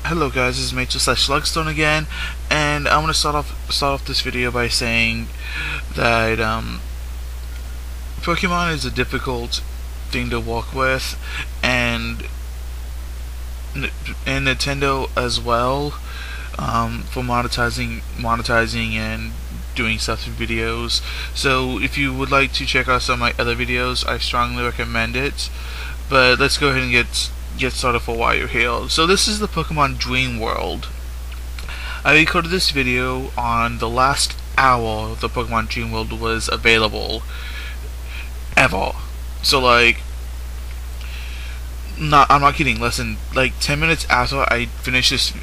Hello guys, this is Mitchell/LackLuster again, and I'm gonna start off this video by saying that Pokemon is a difficult thing to work with, and Nintendo as well, for monetizing and doing stuff through videos. So if you would like to check out some of my other videos, I strongly recommend it. But let's go ahead and get started for while you're here. So this is the Pokemon Dreamworld. I recorded this video on the last hour the Pokemon Dreamworld was available ever. So like, I'm not kidding. Less than like 10 minutes after I finished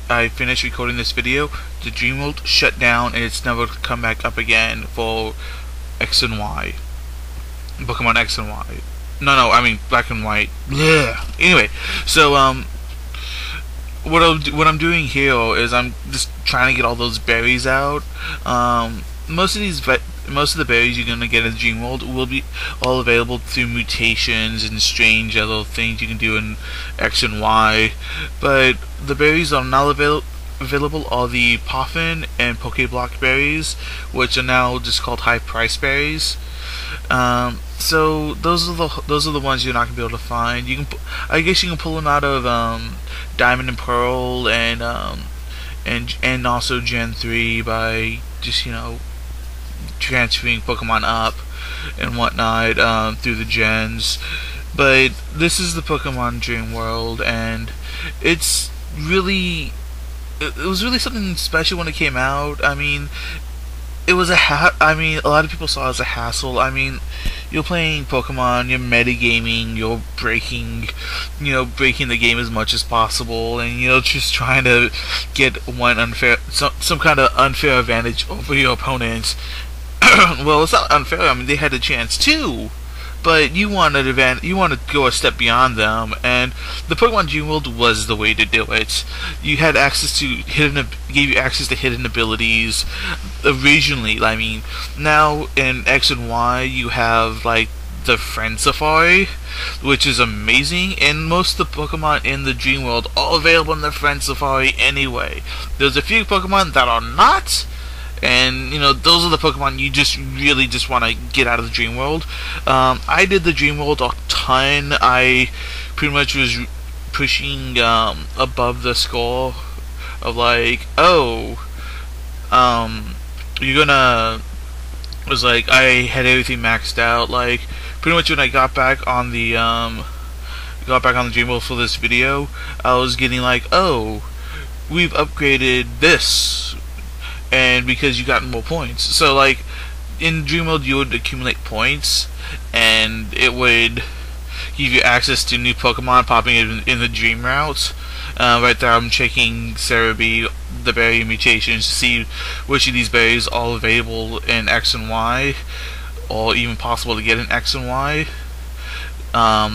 recording this video, the Dreamworld shut down and it's never come back up again for X and Y, Pokemon X and Y. No, I mean Black and White. Yeah. Anyway, so what I'm doing here is I'm just trying to get all those berries out. Most of the berries you're gonna get in Dreamworld will be all available through mutations and strange other things you can do in X and Y. But the berries are not available are the Poffin and Pokeblock berries, which are now just called high price berries. So those are the ones you're not gonna be able to find. I guess you can pull them out of Diamond and Pearl and also Gen 3 by just transferring Pokemon up and whatnot through the gens. But this is the Pokemon Dreamworld, and it was really something special when it came out. I mean, it was a lot of people saw it as a hassle. I mean, you're playing Pokemon, you're metagaming, you're breaking the game as much as possible, and just trying to get some kind of unfair advantage over your opponents. Well, it's not unfair. I mean, they had a chance too, but you want to go a step beyond them, and the Pokemon Dreamworld was the way to do it. You had access to gave you access to hidden abilities originally. I mean, now in X and Y you have like the Friend Safari, which is amazing, and most of the Pokemon in the Dreamworld are available in the Friend Safari anyway. There's a few Pokemon that are not, and those are the Pokemon you really want to get out of the Dreamworld. I did the Dreamworld a ton. I pretty much was pushing above the score of like, it was like I had everything maxed out. Like pretty much when I got back on the Dreamworld for this video, I was getting like, we've upgraded this, and because you got more points. So like in Dreamworld you would accumulate points, and it would give you access to new Pokemon popping in the Dream routes. Right there I'm checking Cerebi, the berry mutations, to see which of these berries are all available in X and Y, or even possible to get in X and Y.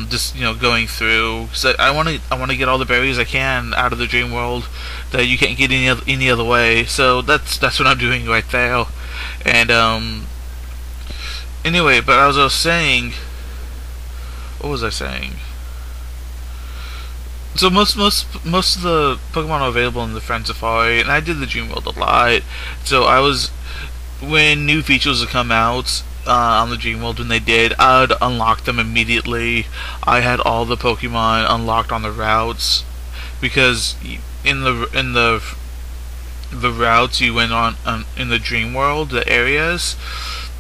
Just going through. So I want to get all the berries I can out of the Dreamworld that you can't get any other way. So that's what I'm doing right there. And anyway, but as I was saying, what was I saying? So most of the Pokemon are available in the Friend Safari, and I did the Dreamworld a lot. So when new features would come out on the Dreamworld, when they did, I would unlock them immediately. I had all the Pokemon unlocked on the routes, because in the routes you went on in the Dreamworld, the areas,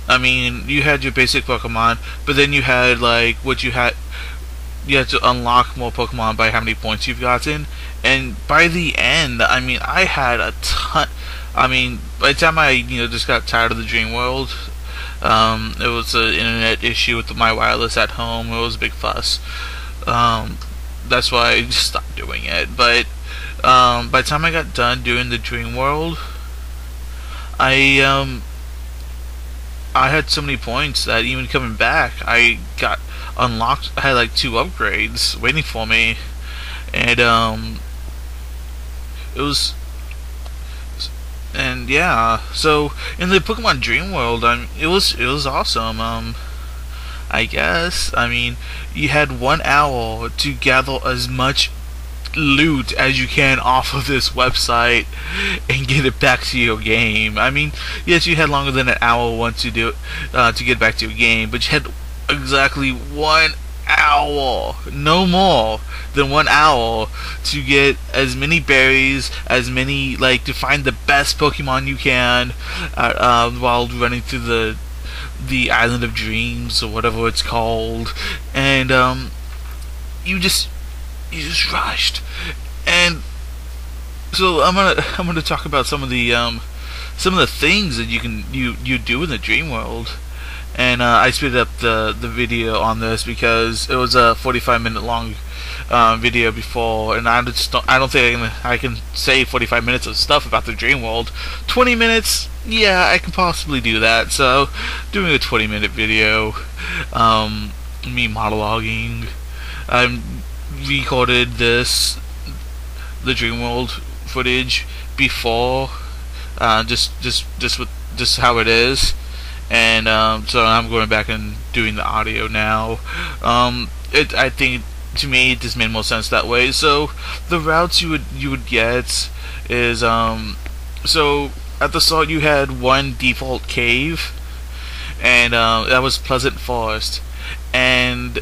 I mean, you had your basic Pokemon, but then you had like you had to unlock more Pokemon by how many points you've gotten. And by the end, I mean, I had a ton. I mean, by the time I just got tired of the Dreamworld, it was an internet issue with my wireless at home. It was a big fuss. That's why I just stopped doing it. But by the time I got done doing the Dreamworld, I had so many points that even coming back, I got unlocked. I had like 2 upgrades waiting for me, and it was. And yeah, so in the Pokemon Dreamworld, it was awesome. I guess. I mean, you had 1 hour to gather as much loot as you can off of this website and get it back to your game. I mean, yes, you had longer than an hour once you do it to get back to your game, but you had exactly 1 hour, no more than 1 hour, to get as many berries, as many, like, to find the best Pokemon you can while running through the Island of Dreams or whatever it's called, and you just rushed. And so I'm gonna talk about some of the things that you do in the Dream World. And I speeded up the video on this because it was a 45-minute long video before, and I don't think I can say 45 minutes of stuff about the Dream World. 20 minutes, yeah, I can possibly do that. So doing a 20-minute video, me monologuing. I recorded the Dream World footage before, just how it is. And so I'm going back and doing the audio now. I think, to me, it just made more sense that way. So the routes you would get is so at the start you had one default cave, and that was Pleasant Forest, and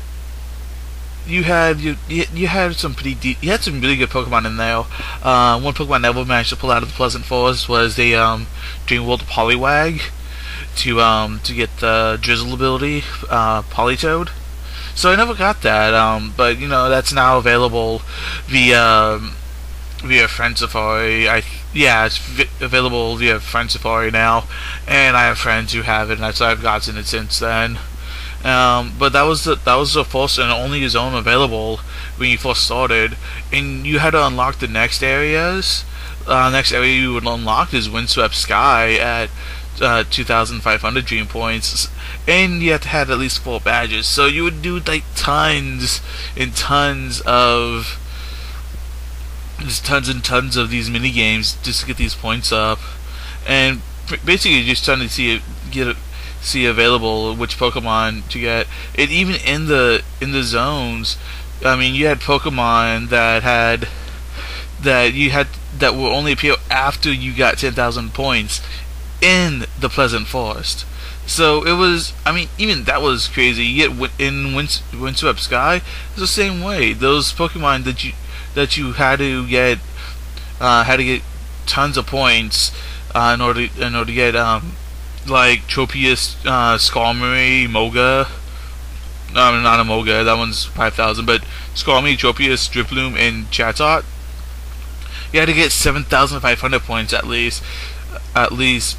you had some you had some really good Pokemon in there. One Pokemon I never managed to pull out of the Pleasant Forest was the Dreamworld Poliwag, to get the Drizzle ability, Politoed. So I never got that, but you know, that's now available via Friend Safari. It's available via Friend Safari now, and I have friends who have it, and so I've gotten it since then. But that was the first and only zone available when you first started, and you had to unlock the next areas. Next area you would unlock is Windswept Sky at 2,500 dream points, and you have to have at least 4 badges. So you would do like tons and tons of these mini games just to get these points up, and basically just trying to see available which Pokemon to get. And even in the zones, I mean, you had Pokemon that will only appear after you got 10,000 points in the Pleasant Forest. So it was, I mean, even that was crazy. You get in Windswept Sky, it's the same way. Those Pokemon that you had to get tons of points in order to get like Tropius, Skarmory, Moga. No, not a Moga. That one's 5,000. But Skarmory, Tropius, Driploom, and Chatot. You had to get 7,500 points at least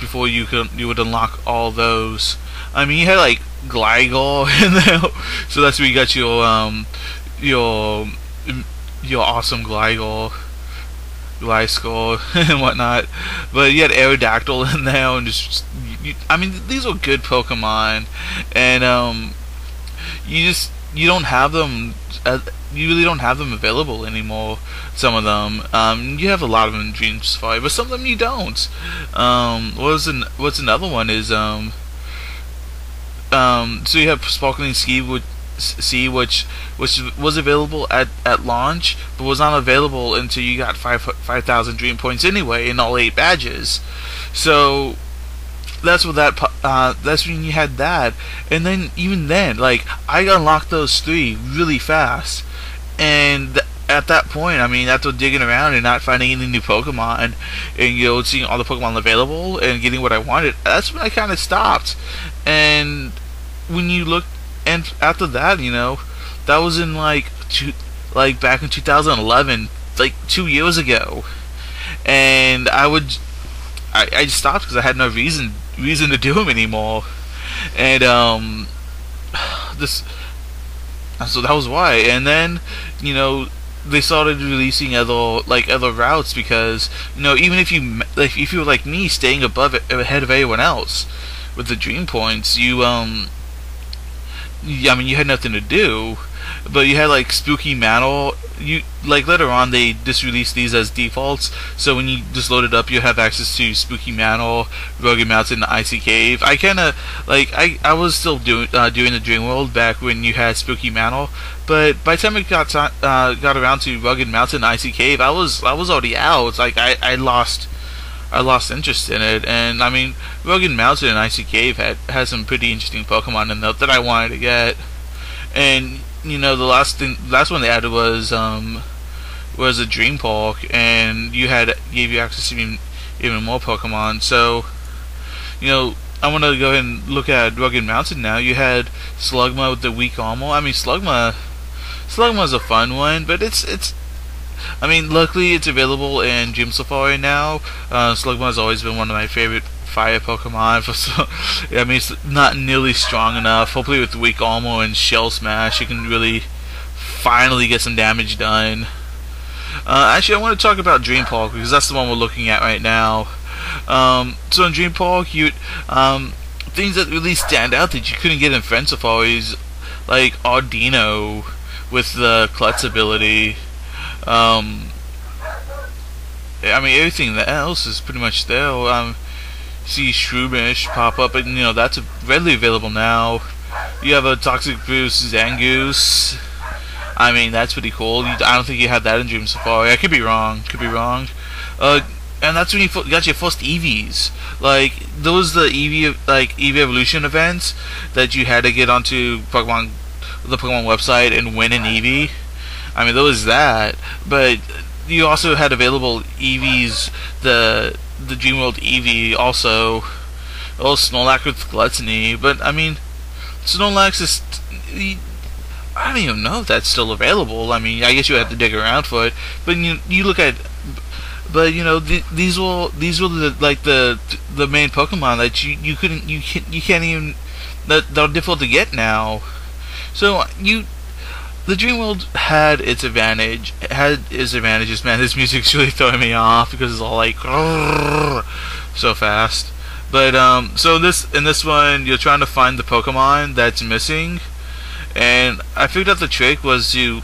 before you would unlock all those. I mean, you had like Gligar in there, so that's where you got your awesome Gliscor and whatnot. But you had Aerodactyl in there, and I mean, these are good Pokemon, and you don't have them. You really don't have them available anymore. Some of them, you have a lot of them in Dream Safari, but some of them you don't. What's another one is so you have Sparkling Sea, which was available at launch, but was not available until you got 5,000 dream points anyway in all 8 badges. So that's when you had that. And then even then, like, I unlocked those 3 really fast, and at that point, I mean, after digging around and not finding any new Pokemon, and seeing all the Pokemon available and getting what I wanted, that's when I kind of stopped. And when you look, and after that, that was in back in 2011, like 2 years ago, and I just stopped because I had no reason to do them anymore, and so that was why. And then they started releasing other routes, because even if you were like me, staying ahead of everyone else with the dream points, you I mean, you had nothing to do, but you had like Spooky Mantle. You like later on they just released these as defaults, so when you just load it up, you have access to Spooky Mantle, Rugged Mountain, and Icy Cave. I kind of like I was still doing the Dreamworld back when you had Spooky Mantle, but by the time it got around to Rugged Mountain, and Icy Cave, I was already out. Like I lost interest in it, and I mean, Rugged Mountain and Icy Cave had some pretty interesting Pokemon in them that I wanted to get, and you know the last one they added was a Dream Park, and gave you access to even more Pokemon. So you know I want to go ahead and look at Rugged Mountain now. You had Slugma with the weak armor. I mean Slugma's a fun one, but it's I mean, luckily it's available in Dream Safari now. Slugma has always been one of my favorite fire Pokemon. I mean, it's not nearly strong enough. Hopefully with weak armor and Shell Smash, you can really finally get some damage done. Actually, I want to talk about Dream Park because that's the one we're looking at right now. So in Dream Park, things that really stand out that you couldn't get in Friend Safaris, like Ardino with the Klutz ability. I mean, everything else is pretty much there. See Shroomish pop up, and you know that's readily available now. You have a Toxic Boost Zangoose. I mean, that's pretty cool. I don't think you had that in Dream Safari. I could be wrong. And that's when you got your first EVs. Like those the EV evolution events that you had to get onto the Pokemon website and win an EV. I mean, there was that, but you also had available EVs, the Dreamworld EV also. Oh, Snorlax with Gluttony, but I mean, Snorlax is, I don't even know if that's still available. I mean, I guess you have to dig around for it, but you look at, but you know, these were the main Pokemon that you can't even, that are difficult to get now. So the Dreamworld had its advantages, man. This music's really throwing me off because it's all like so fast. But so in this one, you're trying to find the Pokemon that's missing, and I figured out the trick was to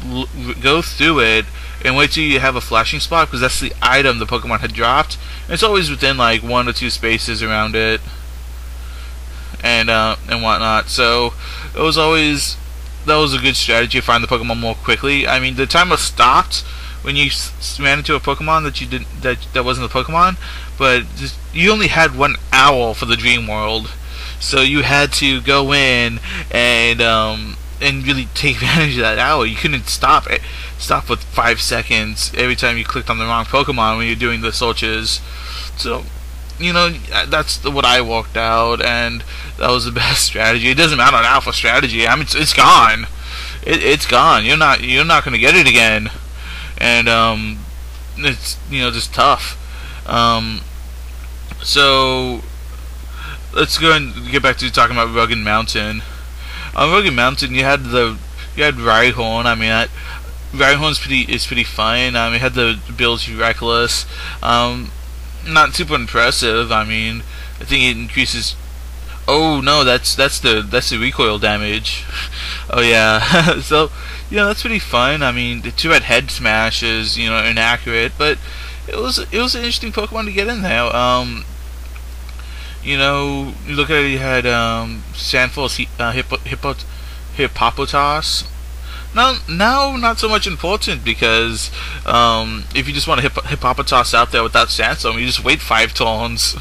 go through it and wait till you have a flashing spot because that's the item the Pokemon had dropped. And it's always within like 1 or 2 spaces around it, and whatnot. So that was a good strategy to find the Pokemon more quickly. I mean, the timer stopped when you ran into a Pokemon that wasn't a Pokemon, but you only had 1 hour for the Dream World, so you had to go in and really take advantage of that hour. You couldn't stop with 5 seconds every time you clicked on the wrong Pokemon when you're doing the searches. So you know, that's what I worked out, and that was the best strategy. It doesn't matter now for strategy. I mean, it's gone. It's gone. You're not gonna get it again, and it's just tough. So let's go and get back to talking about Rugged Mountain. On Rugged Mountain, you had Rhyhorn. I mean, Rhyhorn's pretty fun. It had the ability Reckless. Not super impressive. I mean, I think it increases. Oh no, that's the recoil damage. Oh yeah. So that's pretty fun. I mean, the 2-head head smash is inaccurate, but it was an interesting Pokemon to get in there. You look at it. You had Sandfall's Hippopotas. Now, not so much important because if you just want to Hippopotas out there without Sandstorm, you just wait 5 turns.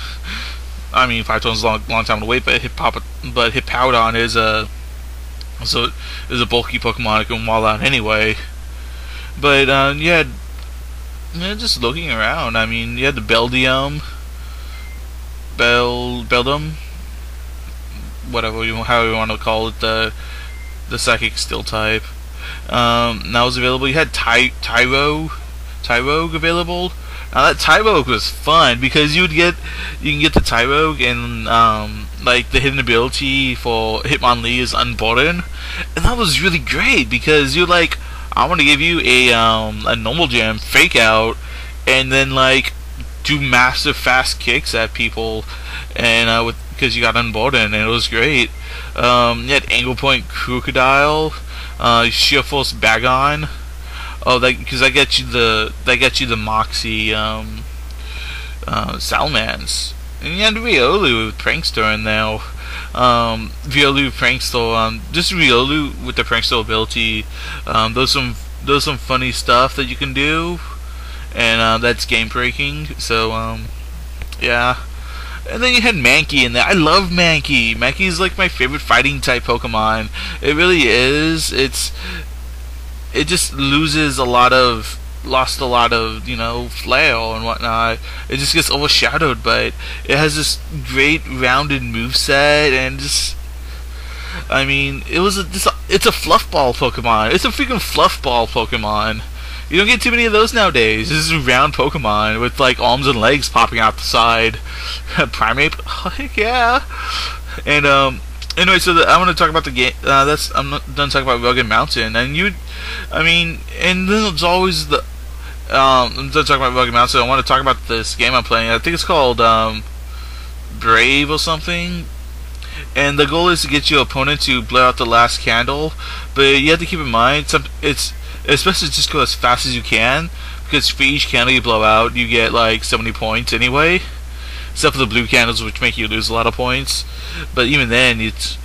I mean, 5 turns is a long time to wait, but Hippowdon is a bulky Pokemon. It can wall out anyway. But just looking around. I mean, you had the Beldum, however you want to call it, the Psychic Steel type. Now was available. You had Tyrogue available. Now that Tyrogue was fun because you can get the Tyrogue and like the hidden ability for Hitmonlee is Unburden, and that was really great because you're like, I want to give you a normal gem fake out and then like do massive fast kicks at people, and because you got unboarded, and it was great. You had Angle Point Crocodile, Sheer Force Bagon. Oh, because that gets you the Moxie Salmans. And you had Riolu with Prankster in there. Riolu Prankster, just Riolu with the Prankster ability. There's some funny stuff that you can do, and that's game breaking. So yeah. And then you had Mankey in there. I love Mankey. Mankey is like my favorite fighting type Pokemon. It really is. It just lost a lot of, flair and whatnot. It just gets overshadowed, but it has this great rounded moveset, and just, I mean, it's a fluffball Pokemon. It's a freaking fluffball Pokemon. You don't get too many of those nowadays. This is a round Pokemon with like arms and legs popping out the side. Primeape, oh, heck yeah. And anyway, so I want to talk about the game. I'm not done talking about Rugged Mountain, and and then there's always the. I'm done talking about Rugged Mountain. So I want to talk about this game I'm playing. I think it's called Brave or something. And the goal is to get your opponent to blow out the last candle, but you have to keep in mind it's especially just go as fast as you can, because for each candle you blow out, you get like 70 points anyway. Except for the blue candles, which make you lose a lot of points. But even then, it's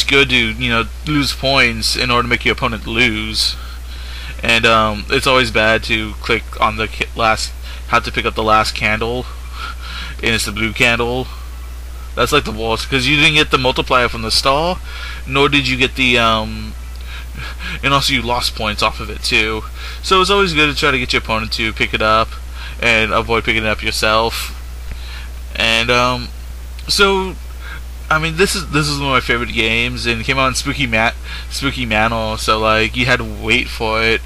good to lose points in order to make your opponent lose. And it's always bad to click on the have to pick up the last candle, and it's the blue candle. That's like the worst, because you didn't get the multiplier from the star, nor did you get the and also you lost points off of it too. So it's always good to try to get your opponent to pick it up and avoid picking it up yourself. And so I mean, this is one of my favorite games, and it came out in Spooky Manor, so like you had to wait for it.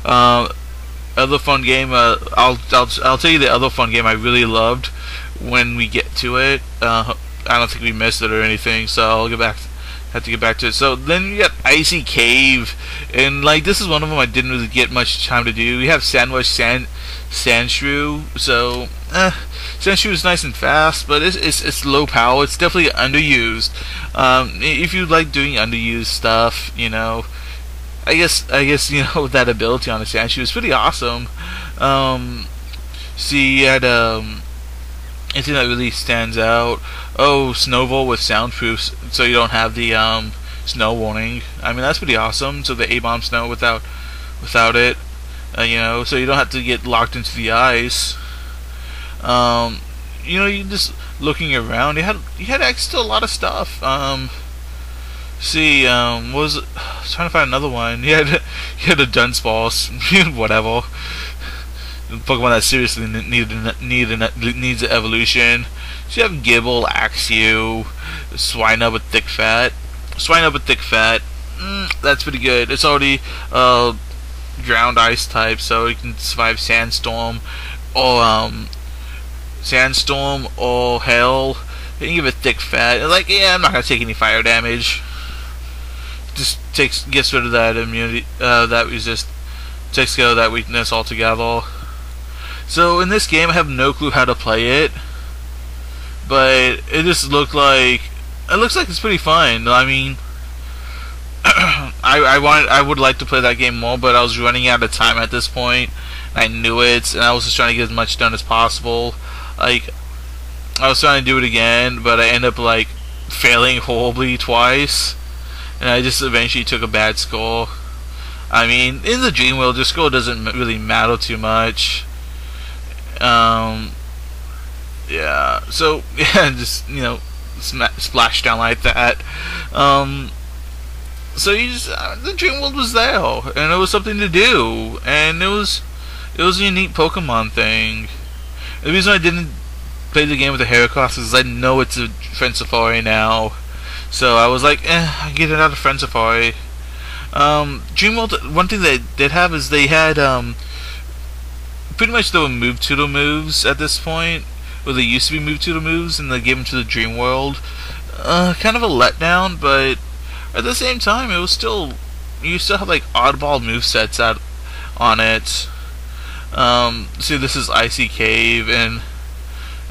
Other fun game, I'll tell you the other fun game I really loved when we get to it. I don't think we missed it or anything, so I'll have to get back to it. So then you got Icy Cave, and like this is one of them I didn't really get much time to do. We have Sandwich Sandshrew, so Sandshrew is nice and fast, but it's low power. It's definitely underused. If you like doing underused stuff, I guess that ability on the Sandshrew is pretty awesome. See, you had anything that really stands out. Oh, Snowball with soundproofs, so you don't have the snow warning. I mean, that's pretty awesome. So the A-bomb snow without it, so you don't have to get locked into the ice. You just looking around. You had access to a lot of stuff. See, what was it? I was trying to find another one. You had a Dunsparce, whatever. Pokemon that seriously needs an evolution. So you have Gibble, Axew, Swinub with Thick Fat. That's pretty good. It's already ground ice type, so you can survive Sandstorm or Hail. You can give it Thick Fat. And like, yeah, I'm not gonna take any fire damage. Just gets rid of that immunity, takes care of that weakness altogether. So in this game, I have no clue how to play it, but it just looks like it's pretty fun. I mean, I would like to play that game more, but I was running out of time at this point. I knew it, and I was just trying to get as much done as possible. Like, I was trying to do it again, but I ended up like failing horribly twice, and I just eventually took a bad score. I mean, in the Dreamworld, your score doesn't really matter too much. Yeah, so, yeah, just, splash down like that. So the Dreamworld was there, and it was something to do, and it was a unique Pokemon thing. The reason I didn't play the game with the Heracross is I know it's a Friend Safari now, so I was like, I get it out of Friend Safari. Dreamworld, one thing they did have is they had, pretty much there were Move Tutor moves at this point, or they used to be Move Tutor moves, and they gave them to the Dreamworld. Kind of a letdown, but at the same time, it was still, you still have like oddball movesets out on it. See, this is Icy Cave, and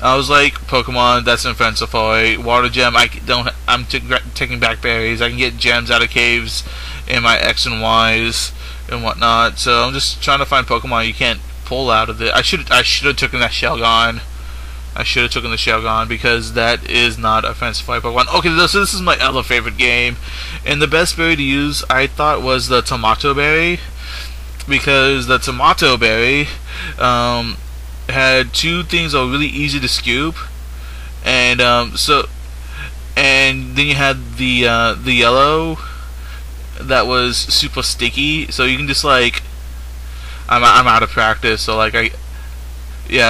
I was like, Pokemon, that's an offensive Safari. Water Gem, I'm taking back berries. I can get gems out of caves in my X and Y's and whatnot. So I'm just trying to find Pokemon you can't pull out of it. I should have taken that Shelgon. I should have taken the Shelgon because that is not a fancy fly Pokemon. Okay, so this is my other favorite game, and the best berry to use I thought was the Tomato Berry, because the Tomato Berry had two things that were really easy to scoop, and and then you had the yellow that was super sticky, so you can just like I'm out of practice, so like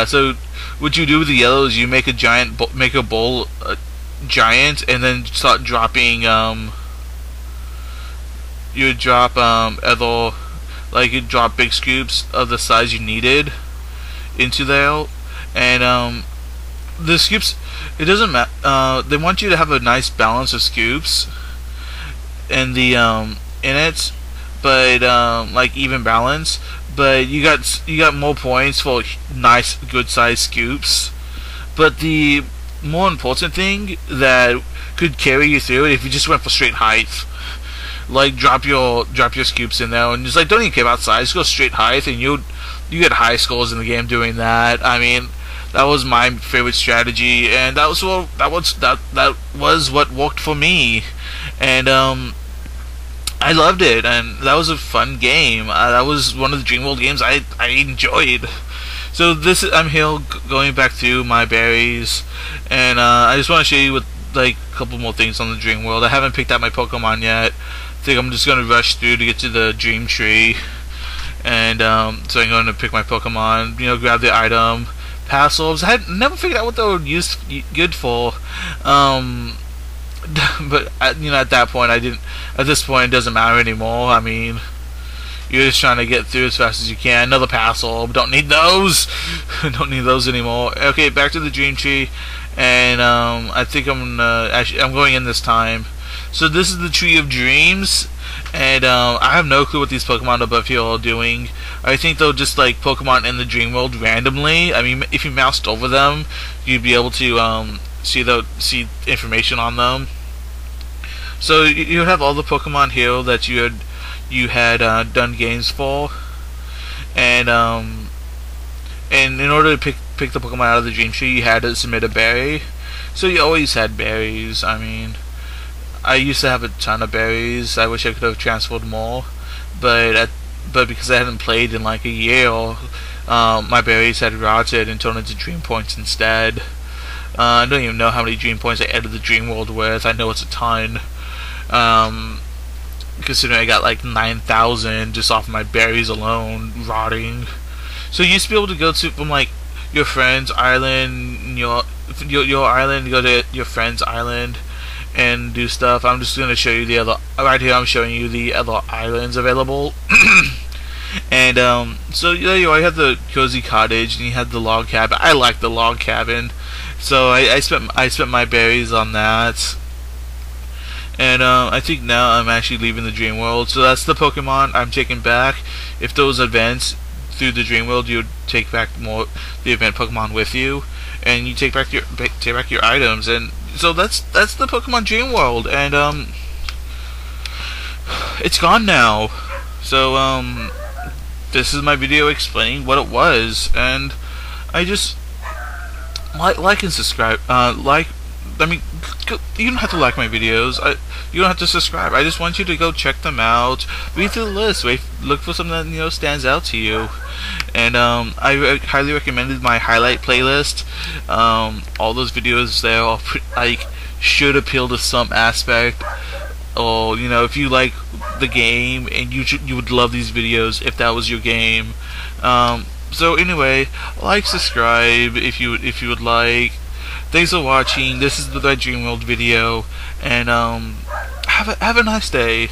so what you do with the yellow is you make a bowl giant, and then start dropping you drop other, like you drop big scoops of the size you needed into there, and the scoops, it doesn't matter, they want you to have a nice balance of scoops in the in it, but like even balance, but you got more points for nice good sized scoops. But the more important thing that could carry you through it if you just went for straight height, like drop your scoops in there and just like don't even care about size, just go straight height, and you get high scores in the game doing that. I mean, that was my favorite strategy, and that was what worked for me, and I loved it, and that was a fun game. That was one of the Dreamworld games I enjoyed. So I'm here going back through my berries, and I just want to show you with like a couple more things on the Dreamworld. I haven't picked out my Pokemon yet. I think I'm just gonna rush through to get to the Dream Tree, and so I'm going to pick my Pokemon. You know, grab the item. Pass-Orbs. I had never figured out what they were good for. But you know, at that point, at this point, it doesn't matter anymore. I mean, you're just trying to get through as fast as you can. Another Pass-Orb. Don't need those. Don't need those anymore. Okay, back to the Dream Tree, and I think I'm going in this time. So this is the Tree of Dreams, and I have no clue what these Pokemon above here are doing. I think they'll just like Pokemon in the Dreamworld randomly. I mean, if you moused over them, you'd be able to see information on them. So you have all the Pokemon here that you had done games for, and in order to pick the Pokemon out of the Dream Tree, you had to submit a berry. So you always had berries. I mean, I used to have a ton of berries. I wish I could have transferred more, but because I hadn't played in like a year, my berries had rotted and turned into Dream Points instead. I don't even know how many Dream Points I entered the Dreamworld with. I know it's a ton. Considering I got like 9,000 just off my berries alone rotting. So you used to be able to go to from like your friend's island, your island, go to your friend's island and do stuff. I'm just gonna show you the other right here. I'm showing you the other islands available. And so there you are. You have the cozy cottage and you have the log cabin. I like the log cabin, so I spent my berries on that. And I think now I'm actually leaving the Dreamworld. So that's the Pokemon I'm taking back. If those advance through the Dreamworld, you'd take back more the event Pokemon with you, and you take back your items. And so that's the Pokemon Dreamworld, and it's gone now. So this is my video explaining what it was, and I just like and subscribe. I mean, you don't have to like my videos. You don't have to subscribe. I just want you to go check them out. Read through the list. Look for something that stands out to you. And I highly recommended my highlight playlist. All those videos there are like should appeal to some aspect. Or if you like the game and you would love these videos if that was your game. So anyway, like, subscribe if you would like. Thanks for watching. This is the Dreamworld video, and have a nice day.